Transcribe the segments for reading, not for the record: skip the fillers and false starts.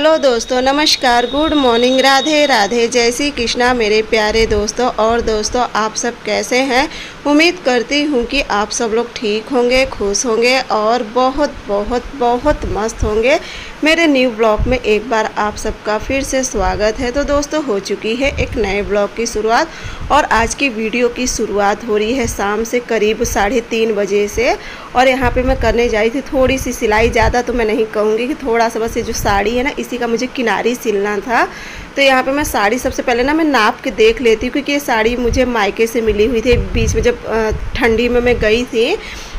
Hello दोस्तों, नमस्कार, good morning, Radhe Radhe, जय श्री कृष्णा मेरे प्यारे दोस्तों। और दोस्तों, आप सब कैसे हैं? उम्मीद करती हूँ कि आप सब लोग ठीक होंगे, खुश होंगे और बहुत बहुत बहुत मस्त होंगे। मेरे न्यू ब्लॉग में एक बार आप सबका फिर से स्वागत है। तो दोस्तों, हो चुकी है एक नए ब्लॉग की शुरुआत और आज की वीडियो की शुरुआत हो रही है शाम से करीब 3:30 बजे से। और यहाँ पे मैं करने जा रही थी थोड़ी सी सिलाई, ज़्यादा तो मैं नहीं कहूँगी कि थोड़ा सा, बस ये जो साड़ी है ना इसी का मुझे किनारी सिलना था। तो यहाँ पे मैं साड़ी सबसे पहले ना मैं नाप के देख लेती हूँ, क्योंकि ये साड़ी मुझे मायके से मिली हुई थी। बीच में जब ठंडी में मैं गई थी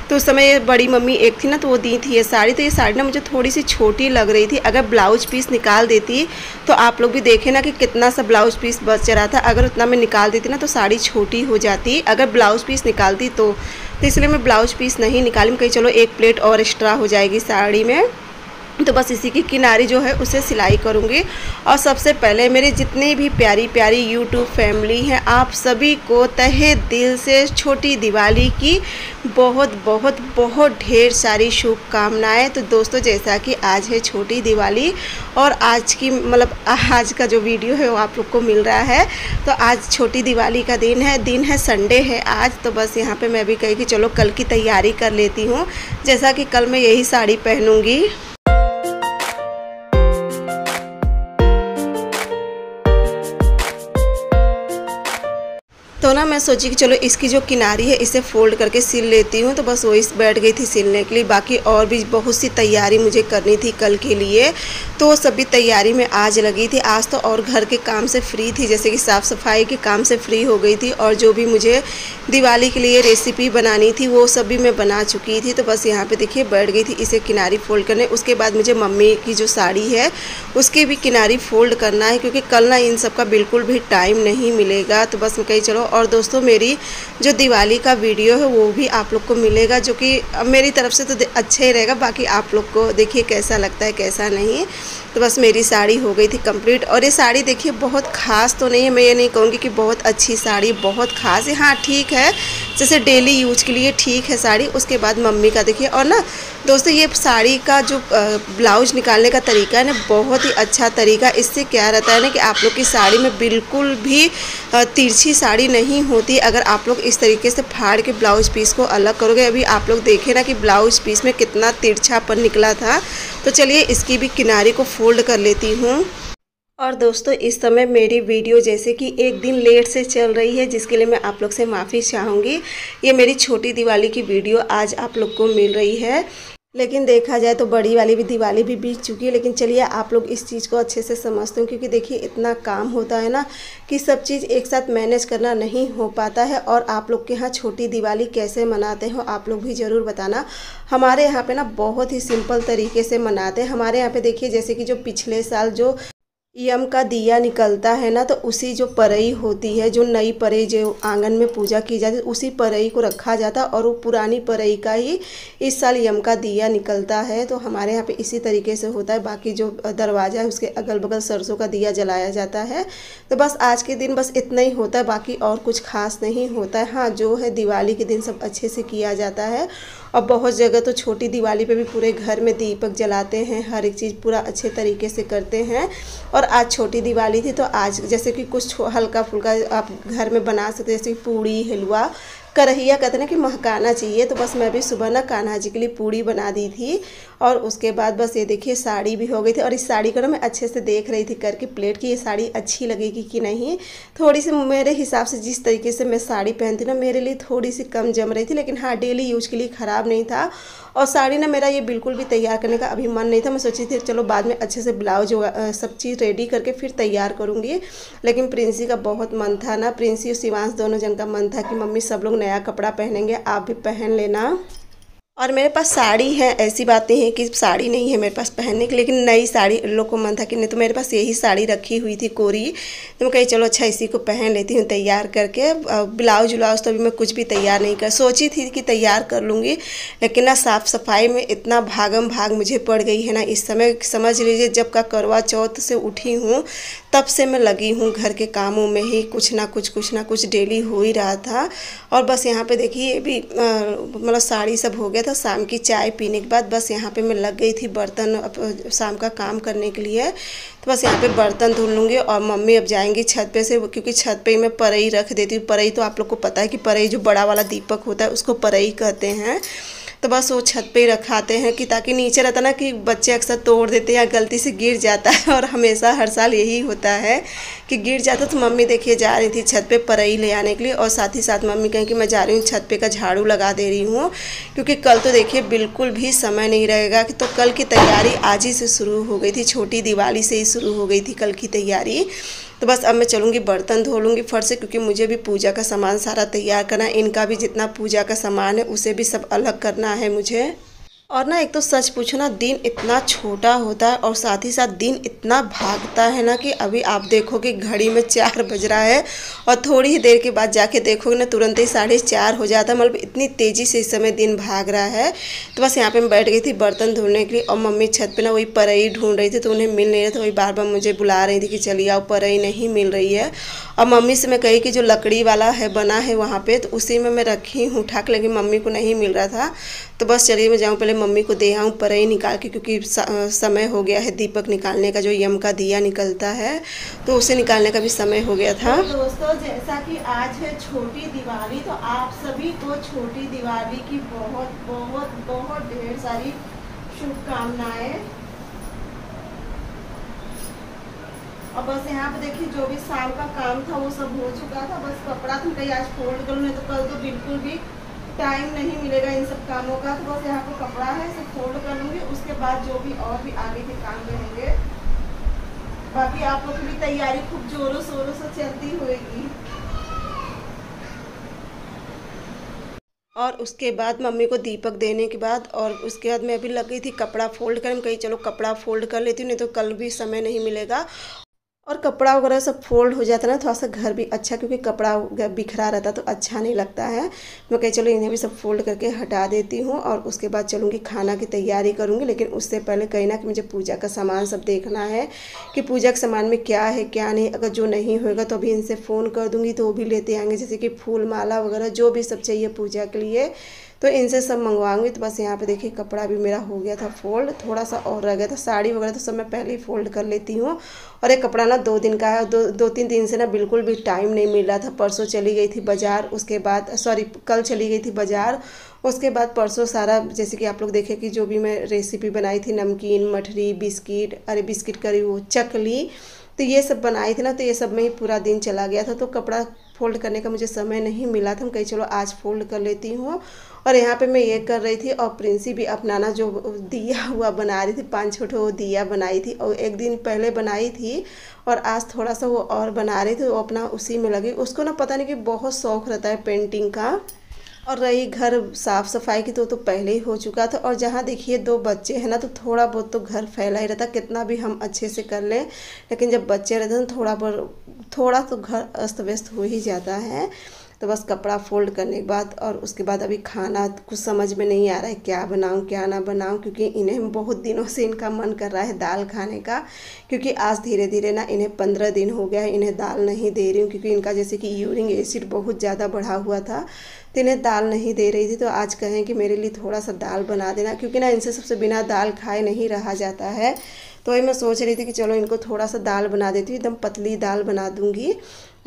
तो उस समय बड़ी मम्मी एक थी ना, तो वो दी थी ये साड़ी। तो ये साड़ी ना मुझे थोड़ी सी छोटी लग रही थी। अगर ब्लाउज़ पीस निकाल देती तो आप लोग भी देखें ना कि कितना सा ब्लाउज़ पीस बच रहा था। अगर उतना मैं निकाल देती ना तो साड़ी छोटी हो जाती, अगर ब्लाउज़ पीस निकालती तो इसलिए मैं ब्लाउज़ पीस नहीं निकाली। मैं कहीं चलो एक प्लेट और एक्स्ट्रा हो जाएगी साड़ी में, तो बस इसी की किनारी जो है उसे सिलाई करूँगी। और सबसे पहले मेरे जितने भी प्यारी प्यारी यूट्यूब फैमिली हैं, आप सभी को तहे दिल से छोटी दिवाली की बहुत बहुत बहुत ढेर सारी शुभकामनाएं। तो दोस्तों, जैसा कि आज है छोटी दिवाली और आज की आज का जो वीडियो है वो आप लोग को मिल रहा है। तो आज छोटी दिवाली का दिन है संडे है आज। तो बस यहाँ पे मैं भी कही कि चलो कल की तैयारी कर लेती हूँ, जैसा कि कल मैं यही साड़ी पहनूँगी। तो ना मैं सोची कि चलो इसकी जो किनारी है इसे फोल्ड करके सिल लेती हूँ। तो बस वही बैठ गई थी सिलने के लिए। बाकी और भी बहुत सी तैयारी मुझे करनी थी कल के लिए, तो सभी तैयारी में आज लगी थी। आज तो और घर के काम से फ्री थी, जैसे कि साफ़ सफाई के काम से फ्री हो गई थी। और जो भी मुझे दिवाली के लिए रेसिपी बनानी थी वो सभी मैं बना चुकी थी। तो बस यहाँ पे देखिए बैठ गई थी इसे किनारी फोल्ड करने। उसके बाद मुझे मम्मी की जो साड़ी है उसकी भी किनारी फोल्ड करना है, क्योंकि कल ना इन सब का बिल्कुल भी टाइम नहीं मिलेगा। तो बस मैं कही चलो। और दोस्तों, मेरी जो दिवाली का वीडियो है वो भी आप लोग को मिलेगा, जो कि मेरी तरफ से तो अच्छा ही रहेगा। बाकी आप लोग को देखिए कैसा लगता है कैसा नहीं। तो बस मेरी साड़ी हो गई थी कंप्लीट। और ये साड़ी देखिए बहुत ख़ास तो नहीं है, मैं ये नहीं कहूँगी कि बहुत अच्छी साड़ी बहुत ख़ास है। हाँ ठीक है, जैसे डेली यूज के लिए ठीक है साड़ी। उसके बाद मम्मी का देखिए। और ना दोस्तों, ये साड़ी का जो ब्लाउज निकालने का तरीका है ना, बहुत ही अच्छा तरीका। इससे क्या रहता है ना कि आप लोग की साड़ी में बिल्कुल भी तिरछी साड़ी नहीं होती, अगर आप लोग इस तरीके से फाड़ के ब्लाउज पीस को अलग करोगे। अभी आप लोग देखें ना कि ब्लाउज पीस में कितना तिरछापन निकला था। तो चलिए इसकी भी किनारे को फोल्ड कर लेती हूँ। और दोस्तों, इस समय मेरी वीडियो जैसे कि एक दिन लेट से चल रही है, जिसके लिए मैं आप लोग से माफ़ी चाहूँगी। ये मेरी छोटी दिवाली की वीडियो आज आप लोग को मिल रही है, लेकिन देखा जाए तो बड़ी वाली भी दिवाली भी बीत चुकी है। लेकिन चलिए आप लोग इस चीज़ को अच्छे से समझते हो, क्योंकि देखिए इतना काम होता है ना कि सब चीज़ एक साथ मैनेज करना नहीं हो पाता है। और आप लोग के यहाँ छोटी दिवाली कैसे मनाते हो आप लोग भी ज़रूर बताना। हमारे यहाँ पे ना बहुत ही सिंपल तरीके से मनाते हैं। हमारे यहाँ पे देखिए, जैसे कि जो पिछले साल जो यम का दिया निकलता है ना, तो उसी जो परई होती है, जो नई परई जो आंगन में पूजा की जाती है, उसी परई को रखा जाता है। और वो पुरानी परई का ही इस साल यम का दिया निकलता है। तो हमारे यहाँ पे इसी तरीके से होता है। बाकी जो दरवाज़ा है उसके अगल बगल सरसों का दिया जलाया जाता है। तो बस आज के दिन बस इतना ही होता है, बाकी और कुछ खास नहीं होता है। हाँ, जो है दिवाली के दिन सब अच्छे से किया जाता है। और बहुत जगह तो छोटी दिवाली पे भी पूरे घर में दीपक जलाते हैं, हर एक चीज़ पूरा अच्छे तरीके से करते हैं। और आज छोटी दिवाली थी, तो आज जैसे कि कुछ हल्का फुल्का आप घर में बना सकते, जैसे कि पूड़ी, हलवा, करहिया कहते हैं कि महकाना चाहिए। तो बस मैं भी सुबह ना कान्हा जी के लिए पूड़ी बना दी थी। और उसके बाद बस ये देखिए साड़ी भी हो गई थी। और इस साड़ी को ना मैं अच्छे से देख रही थी करके प्लेट की, ये साड़ी अच्छी लगेगी कि नहीं। थोड़ी सी मेरे हिसाब से जिस तरीके से मैं साड़ी पहनती ना, मेरे लिए थोड़ी सी कम जम रही थी, लेकिन हाँ डेली यूज के लिए ख़राब नहीं था। और साड़ी ना मेरा ये बिल्कुल भी तैयार करने का अभी मन नहीं था। मैं सोची थी चलो बाद में अच्छे से ब्लाउज सब चीज़ रेडी करके फिर तैयार करूँगी। लेकिन प्रिंसी का बहुत मन था ना, प्रिंसी और शिवांश दोनों जन का मन था कि मम्मी सब लोग नया कपड़ा पहनेंगे, आप भी पहन लेना। और मेरे पास साड़ी है, ऐसी बात नहीं है कि साड़ी नहीं है मेरे पास पहनने की, लेकिन नई साड़ी लोग को मन था कि नहीं, तो मेरे पास यही साड़ी रखी हुई थी कोरी। तो मैं कही चलो अच्छा इसी को पहन लेती हूँ तैयार करके। ब्लाउज व्लाउज तो अभी मैं कुछ भी तैयार नहीं कर सोची थी कि तैयार कर लूँगी, लेकिन ना साफ़ सफाई में इतना भागम भाग मुझे पड़ गई है ना इस समय। समझ लीजिए जब का करवा चौथ से उठी हूँ तब से मैं लगी हूँ घर के कामों में ही, कुछ ना कुछ डेली हो ही रहा था। और बस यहाँ पे देखिए ये भी साड़ी सब हो गया था शाम की चाय पीने के बाद। बस यहाँ पे मैं लग गई थी बर्तन शाम का काम करने के लिए। तो बस यहाँ पे बर्तन धुल लूँगी और मम्मी अब जाएंगी छत पे से, क्योंकि छत पे ही मैं परई रख देती हूँ। परई तो आप लोग को पता है कि परई जो बड़ा वाला दीपक होता है उसको परई कहते हैं। तो बस वो छत पे ही रखाते हैं कि ताकि नीचे रहता ना कि बच्चे अक्सर तोड़ देते हैं या गलती से गिर जाता है, और हमेशा हर साल यही होता है कि गिर जाता। तो मम्मी देखिए जा रही थी छत पे परई ले आने के लिए, और साथ ही साथ मम्मी कहें कि मैं जा रही हूँ छत पे का झाड़ू लगा दे रही हूँ, क्योंकि कल तो देखिए बिल्कुल भी समय नहीं रहेगा। कि तो कल की तैयारी आज ही से शुरू हो गई थी, छोटी दिवाली से ही शुरू हो गई थी कल की तैयारी। तो बस अब मैं चलूँगी बर्तन धो लूँगी फट से, क्योंकि मुझे भी पूजा का सामान सारा तैयार करना है। इनका भी जितना पूजा का सामान है उसे भी सब अलग करना है मुझे। और ना एक तो सच पूछो ना, दिन इतना छोटा होता है और साथ ही साथ दिन इतना भागता है ना कि अभी आप देखोगे घड़ी में 4 बज रहा है और थोड़ी ही देर के बाद जाके देखोगे ना तुरंत ही 4:30 हो जाता है। मतलब इतनी तेज़ी से इस समय दिन भाग रहा है। तो बस यहाँ पे मैं बैठ गई थी बर्तन धोने के लिए, और मम्मी छत पे ना वही परई ढूंढ रही थी, तो उन्हें मिल नहीं रहा था। वही बार बार मुझे बुला रही थी कि चलिए आओ, परई नहीं मिल रही है। और मम्मी से मैं कही कि जो लकड़ी वाला है बना है वहाँ पे, तो उसी में मैं रखी हूँ उठा के, लेकिन मम्मी को नहीं मिल रहा था। तो बस चलिए मैं जाऊँ पहले मम्मी को दे आऊँ परई निकाल के, क्योंकि समय हो गया है दीपक निकालने का, जो यम का दिया निकलता है तो उसे निकालने का भी समय हो गया था। तो दोस्तों जैसा कि आज है छोटी दिवाली, तो आप सभी को छोटी दिवाली की बहुत बहुत बहुत ढेर सारी शुभकामनाएं। और बस यहाँ पे देखिए जो भी शाम का काम था वो सब हो चुका था। बस कपड़ा तो कहीं आज फोल्ड करूँ, नहीं तो कल तो बिल्कुल भी टाइम नहीं मिलेगा इन सब कामों का। तो बस यहाँ पे कपड़ा है इसे फोल्ड कर लूँगी, उसके बाद जो भी और भी आगे के काम रहेंगे। बाकी आप लोग की भी तैयारी खूब जोरों शोरों से चलती होगी। और उसके बाद मम्मी को दीपक देने के बाद, और उसके बाद मैं अभी लग गई थी कपड़ा फोल्ड करने में। कहीं चलो कपड़ा फोल्ड कर लेती हूँ, नहीं तो कल भी समय नहीं मिलेगा। और कपड़ा वगैरह सब फोल्ड हो जाता है ना, थोड़ा सा घर भी अच्छा, क्योंकि कपड़ा बिखरा रहता तो अच्छा नहीं लगता है। मैं कहीं चलो इन्हें भी सब फोल्ड करके हटा देती हूँ, और उसके बाद चलूँगी खाना की तैयारी करूँगी। लेकिन उससे पहले कहीं ना कि मुझे पूजा का सामान सब देखना है कि पूजा के सामान में क्या है क्या नहीं। अगर जो नहीं होगा तो अभी इनसे फ़ोन कर दूँगी तो वो भी लेते आएंगे, जैसे कि फूल माला वगैरह जो भी सब चाहिए पूजा के लिए, तो इनसे सब मंगवाऊंगी। तो बस यहाँ पे देखिए कपड़ा भी मेरा हो गया था फोल्ड, थोड़ा सा और रह गया था। साड़ी वगैरह तो सब मैं पहले ही फोल्ड कर लेती हूँ। और एक कपड़ा ना 2 दिन का है, दो तीन दिन से ना बिल्कुल भी टाइम नहीं मिल रहा था। परसों चली गई थी बाज़ार, उसके बाद कल चली गई थी बाज़ार, उसके बाद परसों सारा, जैसे कि आप लोग देखें कि जो भी मैं रेसिपी बनाई थी, नमकीन, मठरी, बिस्किट, अरे बिस्किट करी, वो चकली, तो ये सब बनाई थी ना, तो ये सब में ही पूरा दिन चला गया था। तो कपड़ा फोल्ड करने का मुझे समय नहीं मिला था। मैं कहीं चलो आज फोल्ड कर लेती हूँ। और यहाँ पे मैं ये कर रही थी, और प्रिंसी भी अपना ना जो दिया हुआ बना रही थी, 5 छोटे दिया बनाई थी, और एक दिन पहले बनाई थी और आज थोड़ा सा वो और बना रही थी। वो अपना उसी में लगी। उसको ना पता नहीं कि बहुत शौक़ रहता है पेंटिंग का। और रही घर साफ़ सफाई की तो पहले ही हो चुका था। और जहाँ देखिए 2 बच्चे हैं ना, तो थोड़ा बहुत तो घर फैला ही रहता, कितना भी हम अच्छे से कर लें, लेकिन जब बच्चे रहते हैं तो थोड़ा तो घर अस्त व्यस्त हो ही जाता है। तो बस कपड़ा फोल्ड करने के बाद, और उसके बाद अभी खाना कुछ समझ में नहीं आ रहा है क्या बनाऊं क्या ना बनाऊं, क्योंकि इन्हें बहुत दिनों से इनका मन कर रहा है दाल खाने का। क्योंकि आज धीरे धीरे ना इन्हें 15 दिन हो गया है इन्हें दाल नहीं दे रही हूँ, क्योंकि इनका जैसे कि यूरिक एसिड बहुत ज़्यादा बढ़ा हुआ था, तो इन्हें दाल नहीं दे रही थी। तो आज कहें कि मेरे लिए थोड़ा सा दाल बना देना, क्योंकि ना इनसे सबसे बिना दाल खाए नहीं रहा जाता है। तो वही मैं सोच रही थी कि चलो इनको थोड़ा सा दाल बना देती हूँ, एकदम पतली दाल बना दूँगी।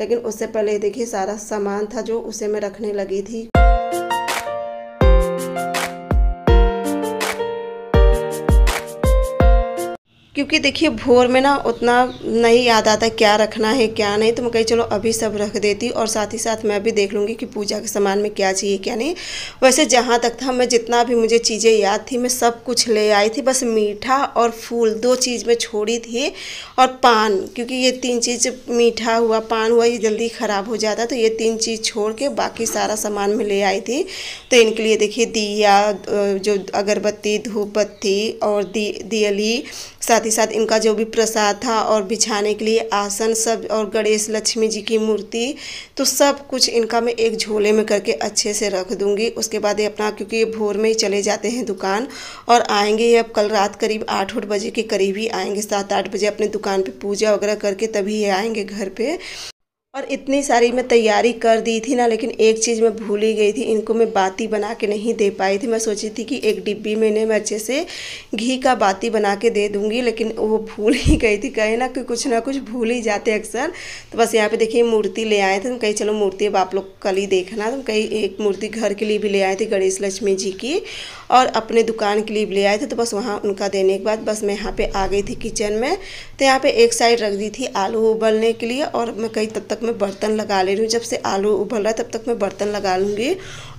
लेकिन उससे पहले देखिए सारा सामान था जो उसे मैं रखने लगी थी। क्योंकि देखिए भोर में ना उतना नहीं याद आता क्या रखना है क्या नहीं, तो मैं कही चलो अभी सब रख देती। और साथ ही साथ मैं भी देख लूँगी कि पूजा के सामान में क्या चाहिए क्या नहीं। वैसे जहाँ तक था मैं जितना भी मुझे चीज़ें याद थी मैं सब कुछ ले आई थी, बस मीठा और फूल 2 चीज़ में छोड़ी थी, और पान, क्योंकि ये 3 चीज़, मीठा हुआ पान हुआ, ये जल्दी ख़राब हो जाता, तो ये 3 चीज़ छोड़ के बाकी सारा सामान में ले आई थी। तो इनके लिए देखिए दिया, जो अगरबत्ती, धूप बत्ती और दियली, साथ ही साथ इनका जो भी प्रसाद था, और बिछाने के लिए आसन सब, और गणेश लक्ष्मी जी की मूर्ति, तो सब कुछ इनका मैं एक झोले में करके अच्छे से रख दूंगी। उसके बाद ये अपना, क्योंकि ये भोर में ही चले जाते हैं दुकान, और आएंगे ये अब कल रात करीब 8 बजे के करीब ही आएंगे, 7-8 बजे अपने दुकान पे पूजा वगैरह करके तभी ये आएंगे घर पे। और इतनी सारी मैं तैयारी कर दी थी ना, लेकिन एक चीज़ मैं भूल ही गई थी। इनको मैं बाती बना के नहीं दे पाई थी। मैं सोची थी कि एक डिब्बी में इन्हें मैं अच्छे से घी का बाती बना के दे दूँगी, लेकिन वो भूल ही गई थी। कहे ना कुछ भूल ही जाते अक्सर। तो बस यहाँ पे देखिए मूर्ति ले आए थे। हम कहीं चलो मूर्ति अब आप लोग कल ही देखना। तो कहीं एक मूर्ति घर के लिए भी ले आए थे, गणेश लक्ष्मी जी की, और अपने दुकान के लिए भी ले आए थे। तो बस वहाँ उनका देने के बाद बस मैं यहाँ पे आ गई थी किचन में। तो यहाँ पे एक साइड रख दी थी आलू उबलने के लिए, और मैं कहीं तब तक मैं बर्तन लगा ले रही हूँ। जब से आलू उबल रहा है तब तक मैं बर्तन लगा लूँगी।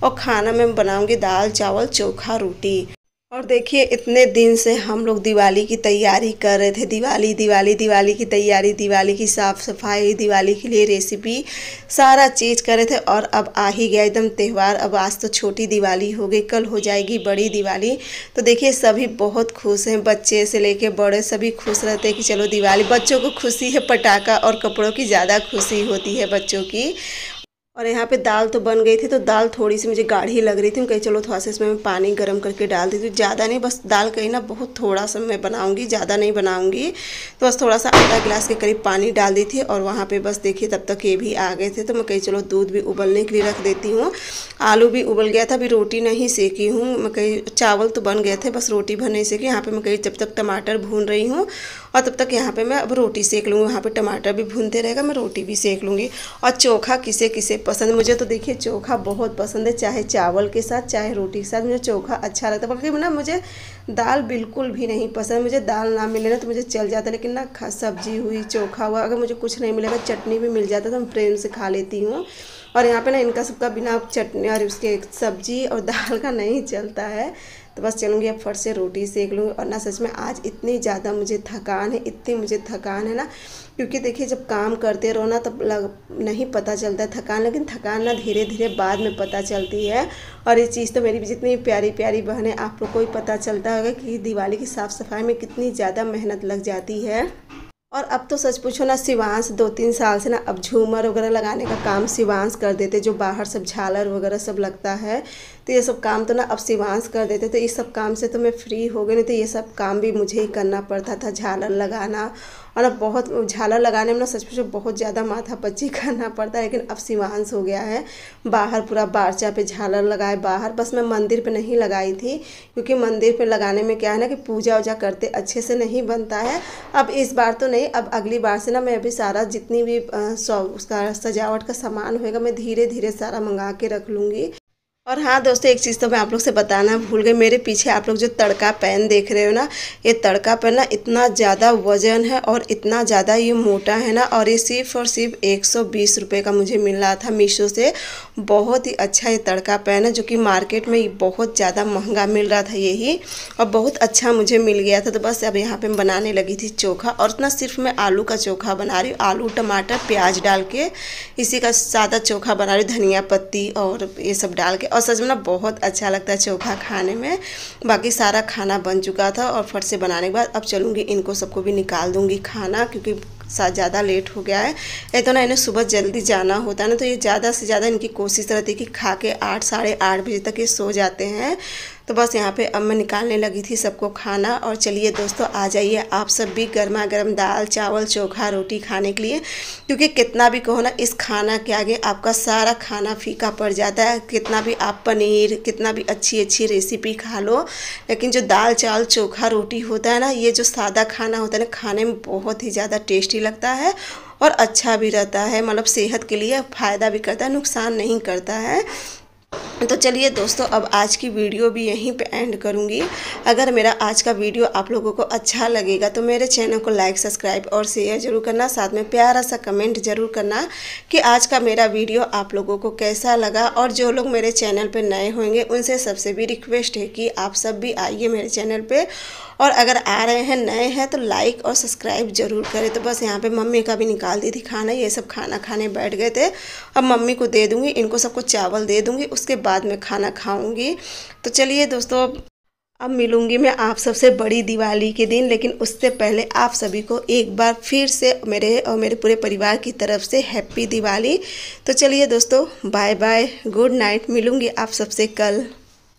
और खाना मैं बनाऊँगी दाल चावल चोखा रोटी। और देखिए इतने दिन से हम लोग दिवाली की तैयारी कर रहे थे। दिवाली की तैयारी, दिवाली की साफ़ सफाई, दिवाली के लिए रेसिपी, सारा चीज़ कर रहे थे। और अब आ ही गया एकदम त्यौहार। अब आज तो छोटी दिवाली हो गई, कल हो जाएगी बड़ी दिवाली। तो देखिए सभी बहुत खुश हैं, बच्चे से लेके बड़े सभी खुश रहते हैं कि चलो दिवाली। बच्चों को खुशी है पटाखा और कपड़ों की ज़्यादा खुशी होती है बच्चों की। और यहाँ पे दाल तो बन गई थी। तो दाल थोड़ी सी मुझे गाढ़ी लग रही थी। कहीं चलो थोड़ा सा इसमें मैं पानी गर्म करके डाल दी थी, ज़्यादा नहीं, बस दाल कहीं ना बहुत थोड़ा सा मैं बनाऊंगी, ज़्यादा नहीं बनाऊंगी। तो बस थोड़ा सा आधा गिलास के करीब पानी डाल दी थी। और वहाँ पे बस देखिए तब तक ये भी आ गए थे। तो मैं कहीं चलो दूध भी उबलने के लिए रख देती हूँ। आलू भी उबल गया था, अभी रोटी नहीं सेकी हूँ मैं। कहीं चावल तो बन गए थे, बस रोटी भर नहीं सेकी। यहाँ पर मैं कहीं जब तक टमाटर भून रही हूँ, और तब तक यहाँ पे मैं अब रोटी सेक लूँगी। वहाँ पे टमाटर भी भूनते रहेगा, मैं रोटी भी सेक लूँगी। और चोखा किसे किसे पसंद, मुझे तो देखिए चोखा बहुत पसंद है, चाहे चावल के साथ चाहे रोटी के साथ मुझे चोखा अच्छा लगता है। बल्कि ना मुझे दाल बिल्कुल भी नहीं पसंद। मुझे दाल ना मिले ना तो मुझे चल जाता है, लेकिन ना सब्जी हुई चोखा हुआ, अगर मुझे कुछ नहीं मिलेगा चटनी भी मिल जाता तो मैं प्रेम से खा लेती हूँ। और यहाँ पे ना इनका सबका बिना चटनी और उसके सब्जी और दाल का नहीं चलता है। तो बस चलूँगी अब फट से रोटी सेक लूँगी। और ना सच में आज इतनी ज़्यादा मुझे थकान है, इतनी मुझे थकान है ना, क्योंकि देखिए जब काम करते रहो ना तब नहीं पता चलता है थकान, लेकिन थकान ना धीरे धीरे बाद में पता चलती है। और ये चीज़ तो मेरी जितनी प्यारी प्यारी बहनें आप लोग को ही पता चलता होगा कि दिवाली की साफ़ सफाई में कितनी ज़्यादा मेहनत लग जाती है। और अब तो सच पूछो ना, शिवांश 2-3 साल से ना अब झूमर वगैरह लगाने का काम शिवांश कर देते, जो बाहर सब झालर वगैरह सब लगता है। तो ये सब काम तो ना अब शिवांश कर देते। तो इस सब काम से तो मैं फ्री हो गई, नहीं तो ये सब काम भी मुझे ही करना पड़ता था, झालर लगाना। और अब बहुत झालर लगाने में ना सच पूछो बहुत ज़्यादा माथापच्ची करना पड़ता है। लेकिन अब शिवांश हो गया है, बाहर पूरा बारचा पे झालर लगाए बाहर। बस मैं मंदिर पे नहीं लगाई थी, क्योंकि मंदिर पे लगाने में क्या है ना कि पूजा वूजा करते अच्छे से नहीं बनता है। अब इस बार तो नहीं, अब अगली बार से ना मैं अभी सारा जितनी भी उसका सजावट का सामान होएगा मैं धीरे धीरे सारा मंगा के रख लूँगी। और हाँ दोस्तों, एक चीज़ तो मैं आप लोग से बताना भूल गई। मेरे पीछे आप लोग जो तड़का पैन देख रहे हो ना, ये तड़का पैन ना इतना ज़्यादा वजन है और इतना ज़्यादा ये मोटा है ना। और ये सिर्फ और सिर्फ 120 रुपये का मुझे मिल रहा था मीशो से। बहुत ही अच्छा ये तड़का पैन है, जो कि मार्केट में बहुत ज़्यादा महंगा मिल रहा था यही, और बहुत अच्छा मुझे मिल गया था। तो बस अब यहाँ पर मैं बनाने लगी थी चोखा। और ना सिर्फ मैं आलू का चोखा बना रही हूँ, आलू टमाटर प्याज डाल के इसी का सादा चोखा बना रही हूँ, धनिया पत्ती और ये सब डाल के। और सच में ना बहुत अच्छा लगता है चोखा खाने में। बाकी सारा खाना बन चुका था, और फट से बनाने के बाद अब चलूँगी इनको सबको भी निकाल दूँगी खाना, क्योंकि ज़्यादा लेट हो गया है। ये तो ना इन्हें सुबह जल्दी जाना होता है ना, तो ये ज़्यादा से ज़्यादा इनकी कोशिश रहती है कि खा के 8 साढ़े 8 बजे तक ये सो जाते हैं। तो बस यहाँ पे अब मैं निकालने लगी थी सबको खाना। और चलिए दोस्तों, आ जाइए आप सब भी गर्मा गर्म दाल चावल चोखा रोटी खाने के लिए। क्योंकि कितना भी कहो ना, इस खाना के आगे आपका सारा खाना फीका पड़ जाता है। कितना भी आप पनीर, कितना भी अच्छी अच्छी रेसिपी खा लो, लेकिन जो दाल चावल चोखा रोटी होता है ना, ये जो सादा खाना होता है ना, खाने में बहुत ही ज़्यादा टेस्टी लगता है और अच्छा भी रहता है। मतलब सेहत के लिए फ़ायदा भी करता है, नुकसान नहीं करता है। तो चलिए दोस्तों, अब आज की वीडियो भी यहीं पे एंड करूँगी। अगर मेरा आज का वीडियो आप लोगों को अच्छा लगेगा तो मेरे चैनल को लाइक सब्सक्राइब और शेयर ज़रूर करना। साथ में प्यारा सा कमेंट ज़रूर करना कि आज का मेरा वीडियो आप लोगों को कैसा लगा। और जो लोग मेरे चैनल पे नए होंगे उनसे सबसे भी रिक्वेस्ट है कि आप सब भी आइए मेरे चैनल पे, और अगर आ रहे हैं नए हैं तो लाइक और सब्सक्राइब ज़रूर करें। तो बस यहाँ पे मम्मी का भी निकाल दी थी खाना, ये सब खाना खाने बैठ गए थे। अब मम्मी को दे दूँगी, इनको सबको चावल दे दूँगी, उसके बाद में खाना खाऊँगी। तो चलिए दोस्तों, अब मिलूँगी मैं आप सबसे बड़ी दिवाली के दिन। लेकिन उससे पहले आप सभी को एक बार फिर से मेरे और मेरे पूरे परिवार की तरफ से हैप्पी दिवाली। तो चलिए दोस्तों, बाय बाय, गुड नाइट, मिलूँगी आप सबसे कल।